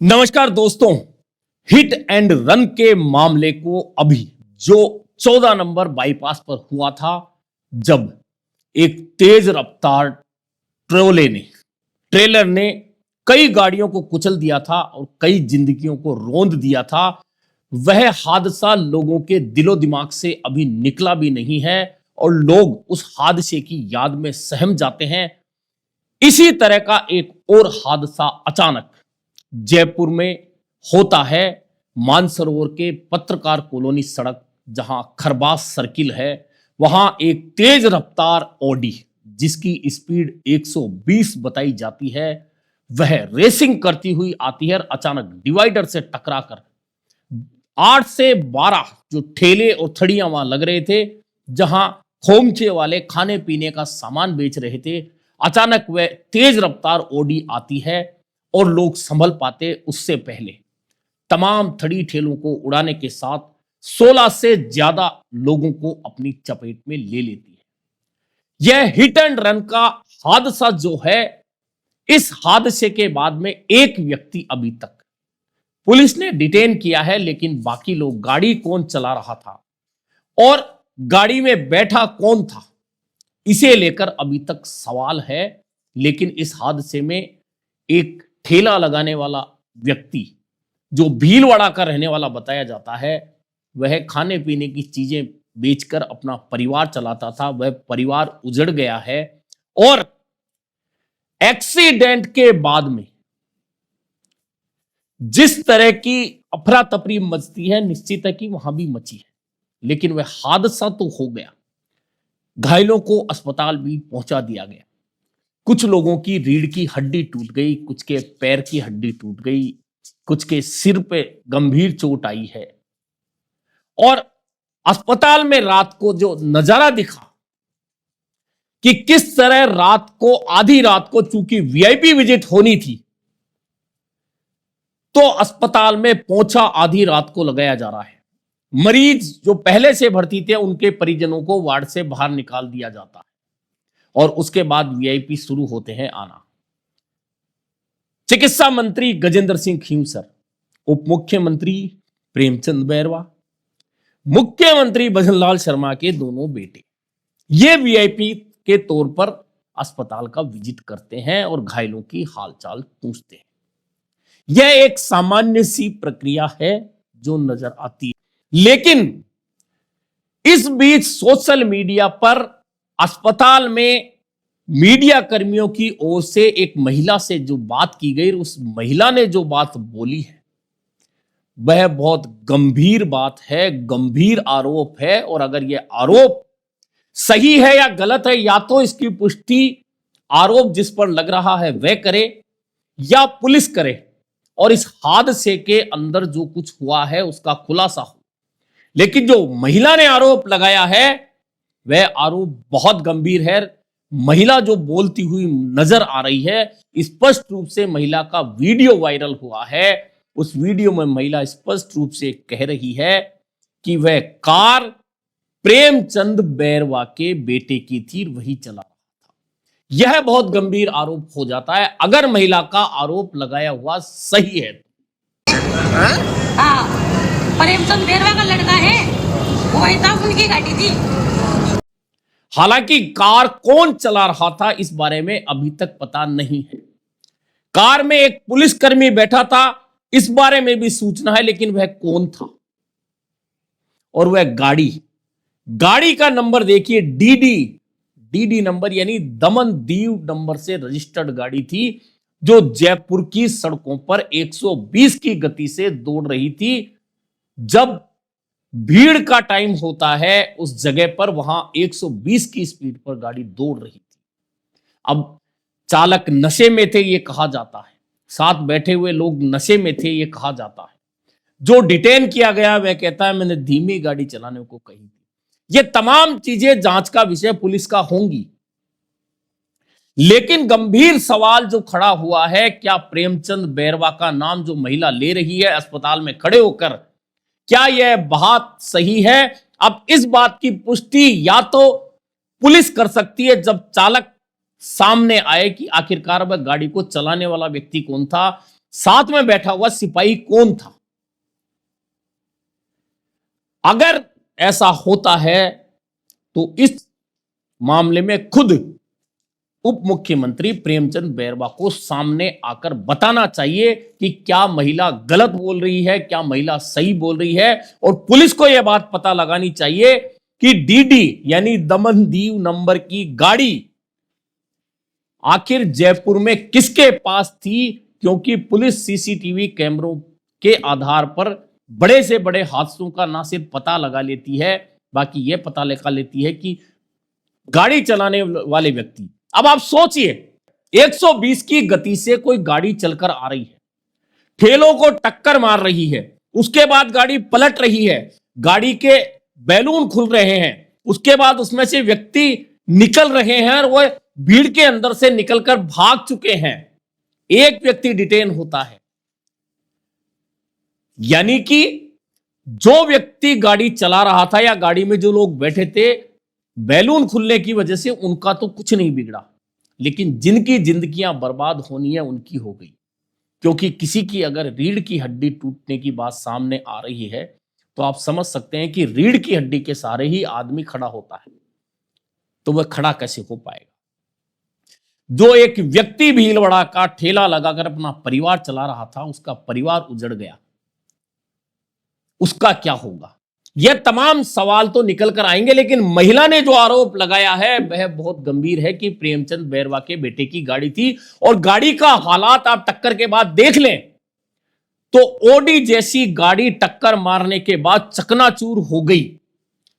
नमस्कार दोस्तों, hit and run के मामले को अभी जो 14 नंबर बाईपास पर हुआ था, जब एक तेज रफ्तार ट्रेलर ने कई गाड़ियों को कुचल दिया था और कई जिंदगियों को रौंद दिया था। वह हादसा लोगों के दिलो दिमाग से अभी निकला भी नहीं है और लोग उस हादसे की याद में सहम जाते हैं। इसी तरह का एक और हादसा अचानक जयपुर में होता है। मानसरोवर के पत्रकार कॉलोनी सड़क, जहां खरबास सर्किल है, वहां एक तेज रफ्तार ऑडी जिसकी स्पीड 120 बताई जाती है, वह रेसिंग करती हुई आती है और अचानक डिवाइडर से टकराकर 8 से 12 जो ठेले और थड़ियां वहां लग रहे थे, जहां खोमचे वाले खाने पीने का सामान बेच रहे थे, अचानक वह तेज रफ्तार ऑडी आती है और लोग संभल पाते उससे पहले तमाम थड़ी ठेलों को उड़ाने के साथ 16 से ज्यादा लोगों को अपनी चपेट में ले लेती है। यह हिट एंड रन का हादसा जो है, इस हादसे के बाद में एक व्यक्ति अभी तक पुलिस ने डिटेन किया है, लेकिन बाकी लोग, गाड़ी कौन चला रहा था और गाड़ी में बैठा कौन था, इसे लेकर अभी तक सवाल है। लेकिन इस हादसे में एक ठेला लगाने वाला व्यक्ति जो भीलवाड़ा का रहने वाला बताया जाता है, वह खाने पीने की चीजें बेचकर अपना परिवार चलाता था। वह परिवार उजड़ गया है और एक्सीडेंट के बाद में जिस तरह की अफरा तफरी मचती है, निश्चित है कि वहां भी मची है। लेकिन वह हादसा तो हो गया, घायलों को अस्पताल भी पहुंचा दिया गया। कुछ लोगों की रीढ़ की हड्डी टूट गई, कुछ के पैर की हड्डी टूट गई, कुछ के सिर पे गंभीर चोट आई है। और अस्पताल में रात को जो नजारा दिखा कि किस तरह रात को, आधी रात को, चूंकि वीआईपी विजिट होनी थी, तो अस्पताल में पहुंचा आधी रात को लगाया जा रहा है। मरीज जो पहले से भर्ती थे, उनके परिजनों को वार्ड से बाहर निकाल दिया जाता है और उसके बाद वीआईपी शुरू होते हैं आना। चिकित्सा मंत्री गजेंद्र सिंह खींवसर, उप मुख्यमंत्री प्रेमचंद बैरवा, मुख्यमंत्री भजनलाल शर्मा के दोनों बेटे, ये वीआईपी के तौर पर अस्पताल का विजिट करते हैं और घायलों की हालचाल पूछते हैं। यह एक सामान्य सी प्रक्रिया है जो नजर आती है। लेकिन इस बीच सोशल मीडिया पर अस्पताल में मीडिया कर्मियों की ओर से एक महिला से जो बात की गई, उस महिला ने जो बात बोली है, वह बहुत गंभीर बात है, गंभीर आरोप है। और अगर यह आरोप सही है या गलत है, या तो इसकी पुष्टि आरोप जिस पर लग रहा है वह करे या पुलिस करे और इस हादसे के अंदर जो कुछ हुआ है उसका खुलासा हो। लेकिन जो महिला ने आरोप लगाया है, वह आरोप बहुत गंभीर है। महिला जो बोलती हुई नजर आ रही है, स्पष्ट रूप से महिला का वीडियो वायरल हुआ है। उस वीडियो में महिला स्पष्ट रूप से कह रही है कि वह कार प्रेमचंद बैरवा के बेटे की थी, वही चला रहा था। यह बहुत गंभीर आरोप हो जाता है अगर महिला का आरोप लगाया हुआ सही है। प्रेमचंद बैरवा का लड़का है, वही था, उनकी गाड़ी थी। हालांकि कार कौन चला रहा था इस बारे में अभी तक पता नहीं है। कार में एक पुलिसकर्मी बैठा था, इस बारे में भी सूचना है, लेकिन वह कौन था और वह गाड़ी का नंबर देखिए, डीडी नंबर, यानी दमन दीव नंबर से रजिस्टर्ड गाड़ी थी, जो जयपुर की सड़कों पर 120 की गति से दौड़ रही थी। जब भीड़ का टाइम होता है उस जगह पर, वहां 120 की स्पीड पर गाड़ी दौड़ रही थी। अब चालक नशे में थे ये कहा जाता है, साथ बैठे हुए लोग नशे में थे ये कहा जाता है। जो डिटेन किया गया वह कहता है मैंने धीमी गाड़ी चलाने को कही थी। ये तमाम चीजें जांच का विषय पुलिस का होंगी। लेकिन गंभीर सवाल जो खड़ा हुआ है, क्या प्रेमचंद बैरवा का नाम जो महिला ले रही है अस्पताल में खड़े होकर, क्या यह बात सही है? अब इस बात की पुष्टि या तो पुलिस कर सकती है जब चालक सामने आए कि आखिरकार वह गाड़ी को चलाने वाला व्यक्ति कौन था, साथ में बैठा हुआ सिपाही कौन था? अगर ऐसा होता है तो इस मामले में खुद उप मुख्यमंत्री प्रेमचंद बैरवा को सामने आकर बताना चाहिए कि क्या महिला गलत बोल रही है, क्या महिला सही बोल रही है। और पुलिस को यह बात पता लगानी चाहिए कि डीडी यानी दमनदीव नंबर की गाड़ी आखिर जयपुर में किसके पास थी, क्योंकि पुलिस सीसीटीवी कैमरों के आधार पर बड़े से बड़े हादसों का ना सिर्फ पता लगा लेती है, बाकी यह पता लगा लेती है कि गाड़ी चलाने वाले व्यक्ति। अब आप सोचिए, 120 की गति से कोई गाड़ी चलकर आ रही है, ठेलों को टक्कर मार रही है, उसके बाद गाड़ी पलट रही है, गाड़ी के बैलून खुल रहे हैं, उसके बाद उसमें से व्यक्ति निकल रहे हैं और वह भीड़ के अंदर से निकलकर भाग चुके हैं। एक व्यक्ति डिटेन होता है, यानी कि जो व्यक्ति गाड़ी चला रहा था या गाड़ी में जो लोग बैठे थे, बैलून खुलने की वजह से उनका तो कुछ नहीं बिगड़ा, लेकिन जिनकी जिंदगियां बर्बाद होनी है उनकी हो गई। क्योंकि किसी की अगर रीढ़ की हड्डी टूटने की बात सामने आ रही है तो आप समझ सकते हैं कि रीढ़ की हड्डी के सहारे ही आदमी खड़ा होता है, तो वह खड़ा कैसे हो पाएगा। जो एक व्यक्ति भीलवाड़ा का ठेला लगाकर अपना परिवार चला रहा था, उसका परिवार उजड़ गया, उसका क्या होगा। यह तमाम सवाल तो निकल कर आएंगे, लेकिन महिला ने जो आरोप लगाया है वह बहुत गंभीर है कि प्रेमचंद बैरवा के बेटे की गाड़ी थी और गाड़ी का हालात आप टक्कर के बाद देख लें तो ओडी जैसी गाड़ी टक्कर मारने के बाद चकनाचूर हो गई।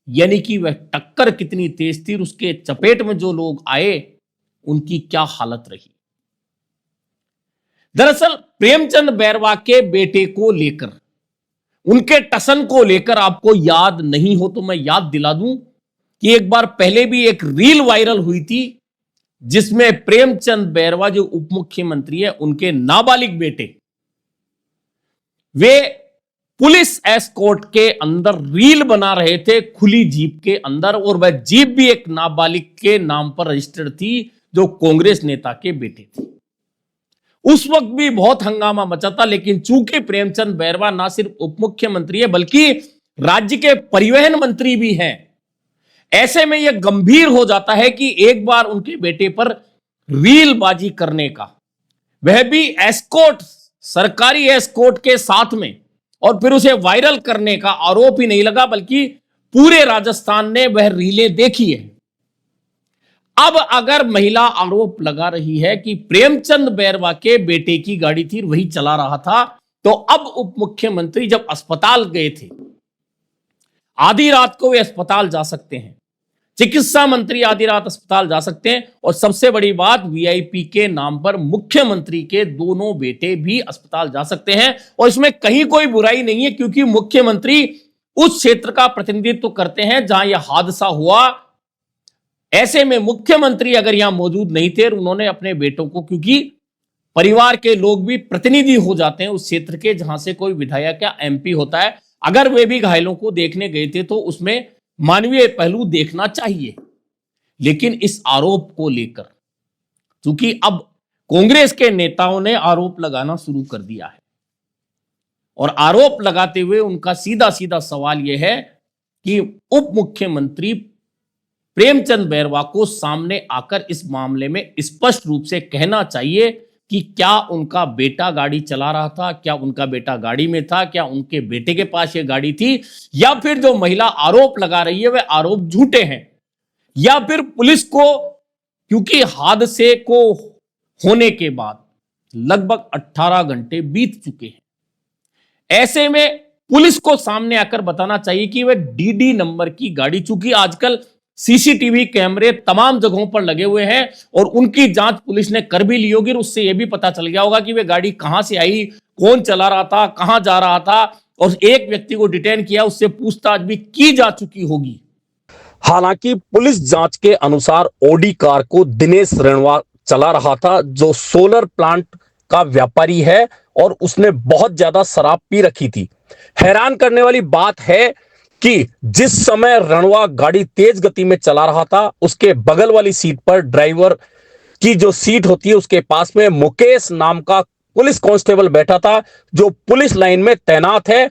यानी कि वह टक्कर कितनी तेज थी, उसके चपेट में जो लोग आए उनकी क्या हालत रही। दरअसल प्रेमचंद बैरवा के बेटे को लेकर, उनके टसन को लेकर आपको याद नहीं हो तो मैं याद दिला दूं कि एक बार पहले भी एक रील वायरल हुई थी जिसमें प्रेमचंद बैरवा जो उप मुख्यमंत्री है, उनके नाबालिग बेटे वे पुलिस एस्कॉर्ट के अंदर रील बना रहे थे खुली जीप के अंदर, और वह जीप भी एक नाबालिग के नाम पर रजिस्टर्ड थी जो कांग्रेस नेता के बेटे थे। उस वक्त भी बहुत हंगामा मचा था, लेकिन चूंकि प्रेमचंद बैरवा ना सिर्फ उप मुख्यमंत्री है बल्कि राज्य के परिवहन मंत्री भी हैं, ऐसे में यह गंभीर हो जाता है कि एक बार उनके बेटे पर रीलबाजी करने का, वह भी एस्कॉर्ट, सरकारी एस्कॉर्ट के साथ में, और फिर उसे वायरल करने का आरोप ही नहीं लगा बल्कि पूरे राजस्थान ने वह रीलें देखी है। अब अगर महिला आरोप लगा रही है कि प्रेमचंद बैरवा के बेटे की गाड़ी थी, वही चला रहा था, तो अब उप मुख्यमंत्री जब अस्पताल गए थे, आधी रात को वे अस्पताल जा सकते हैं, चिकित्सा मंत्री आधी रात अस्पताल जा सकते हैं, और सबसे बड़ी बात वीआईपी के नाम पर मुख्यमंत्री के दोनों बेटे भी अस्पताल जा सकते हैं। और इसमें कहीं कोई बुराई नहीं है, क्योंकि मुख्यमंत्री उस क्षेत्र का प्रतिनिधित्व करते हैं जहां यह हादसा हुआ। ऐसे में मुख्यमंत्री अगर यहां मौजूद नहीं थे, उन्होंने अपने बेटों को, क्योंकि परिवार के लोग भी प्रतिनिधि हो जाते हैं उस क्षेत्र के जहां से कोई विधायक या एमपी होता है, अगर वे भी घायलों को देखने गए थे तो उसमें मानवीय पहलू देखना चाहिए। लेकिन इस आरोप को लेकर, क्योंकि अब कांग्रेस के नेताओं ने आरोप लगाना शुरू कर दिया है, और आरोप लगाते हुए उनका सीधा सीधा सवाल यह है कि उप मुख्यमंत्री प्रेमचंद बैरवा को सामने आकर इस मामले में स्पष्ट रूप से कहना चाहिए कि क्या उनका बेटा गाड़ी चला रहा था, क्या उनका बेटा गाड़ी में था, क्या उनके बेटे के पास ये गाड़ी थी, या फिर जो महिला आरोप लगा रही है वे आरोप झूठे हैं, या फिर पुलिस को, क्योंकि हादसे को होने के बाद लगभग 18 घंटे बीत चुके हैं, ऐसे में पुलिस को सामने आकर बताना चाहिए कि वह डीडी नंबर की गाड़ी, चूंकि आजकल सीसीटीवी कैमरे तमाम जगहों पर लगे हुए हैं और उनकी जांच पुलिस ने कर भी ली होगी, उससे यह भी पता चल गया होगा कि वह गाड़ी कहां से आई, कौन चला रहा था, कहां जा रहा था, और एक व्यक्ति को डिटेन किया, उससे पूछताछ भी की जा चुकी होगी। हालांकि पुलिस जांच के अनुसार ओडी कार को दिनेश रणवा चला रहा था, जो सोलर प्लांट का व्यापारी है, और उसने बहुत ज्यादा शराब पी रखी थी। हैरान करने वाली बात है कि जिस समय रणवा गाड़ी तेज गति में चला रहा था, उसके बगल वाली सीट पर, ड्राइवर की जो सीट होती है उसके पास में, मुकेश नाम का पुलिस कांस्टेबल बैठा था जो पुलिस लाइन में तैनात है।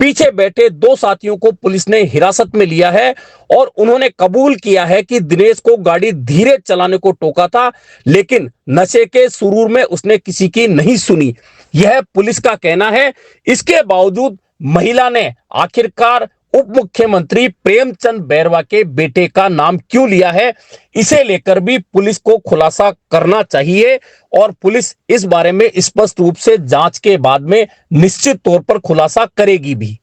पीछे बैठे दो साथियों को पुलिस ने हिरासत में लिया है और उन्होंने कबूल किया है कि दिनेश को गाड़ी धीरे चलाने को टोका था, लेकिन नशे के सुरूर में उसने किसी की नहीं सुनी, यह पुलिस का कहना है। इसके बावजूद महिला ने आखिरकार उप मुख्यमंत्री प्रेमचंद बैरवा के बेटे का नाम क्यों लिया है, इसे लेकर भी पुलिस को खुलासा करना चाहिए और पुलिस इस बारे में स्पष्ट रूप से जांच के बाद में निश्चित तौर पर खुलासा करेगी भी।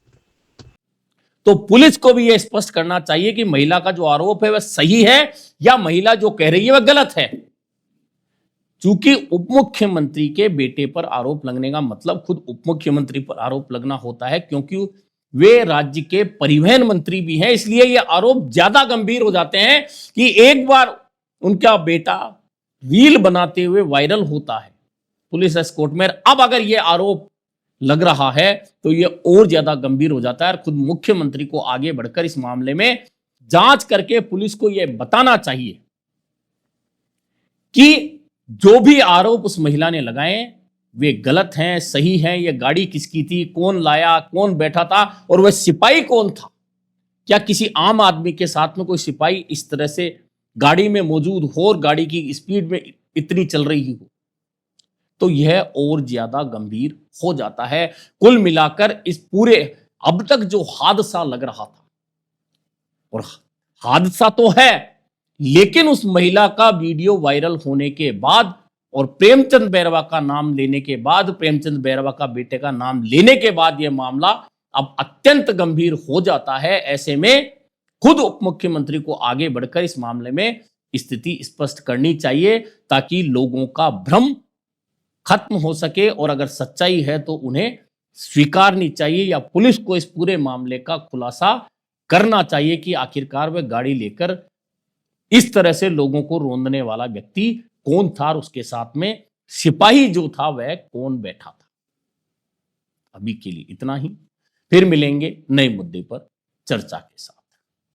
तो पुलिस को भी यह स्पष्ट करना चाहिए कि महिला का जो आरोप है वह सही है या महिला जो कह रही है वह गलत है। चूंकि उप मुख्यमंत्री के बेटे पर आरोप लगने का मतलब खुद उप मुख्यमंत्री पर आरोप लगना होता है, क्योंकि वे राज्य के परिवहन मंत्री भी हैं। इसलिए ये आरोप ज्यादा गंभीर हो जाते हैं कि एक बार उनका बेटा रील बनाते हुए वायरल होता है पुलिस एस्कॉर्ट में, अब अगर ये आरोप लग रहा है तो ये और ज्यादा गंभीर हो जाता है। और खुद मुख्यमंत्री को आगे बढ़कर इस मामले में जांच करके पुलिस को यह बताना चाहिए कि जो भी आरोप उस महिला ने लगाए वे गलत हैं, सही हैं, ये गाड़ी किसकी थी, कौन लाया, कौन बैठा था और वह सिपाही कौन था। क्या किसी आम आदमी के साथ में कोई सिपाही इस तरह से गाड़ी में मौजूद हो और गाड़ी की स्पीड में इतनी चल रही हो, तो यह और ज्यादा गंभीर हो जाता है। कुल मिलाकर इस पूरे अब तक जो हादसा लग रहा था, और हादसा तो है, लेकिन उस महिला का वीडियो वायरल होने के बाद और प्रेमचंद बैरवा का नाम लेने के बाद, प्रेमचंद बैरवा का बेटे का नाम लेने के बाद यह मामला अब अत्यंत गंभीर हो जाता है। ऐसे में खुद उप मुख्यमंत्री को आगे बढ़कर इस मामले में स्थिति स्पष्ट करनी चाहिए ताकि लोगों का भ्रम खत्म हो सके और अगर सच्चाई है तो उन्हें स्वीकारनी चाहिए या पुलिस को इस पूरे मामले का खुलासा करना चाहिए कि आखिरकार वह गाड़ी लेकर इस तरह से लोगों को रोंदने वाला व्यक्ति कौन था और उसके साथ में सिपाही जो था वह कौन बैठा था। अभी के लिए इतना ही, फिर मिलेंगे नए मुद्दे पर चर्चा के साथ।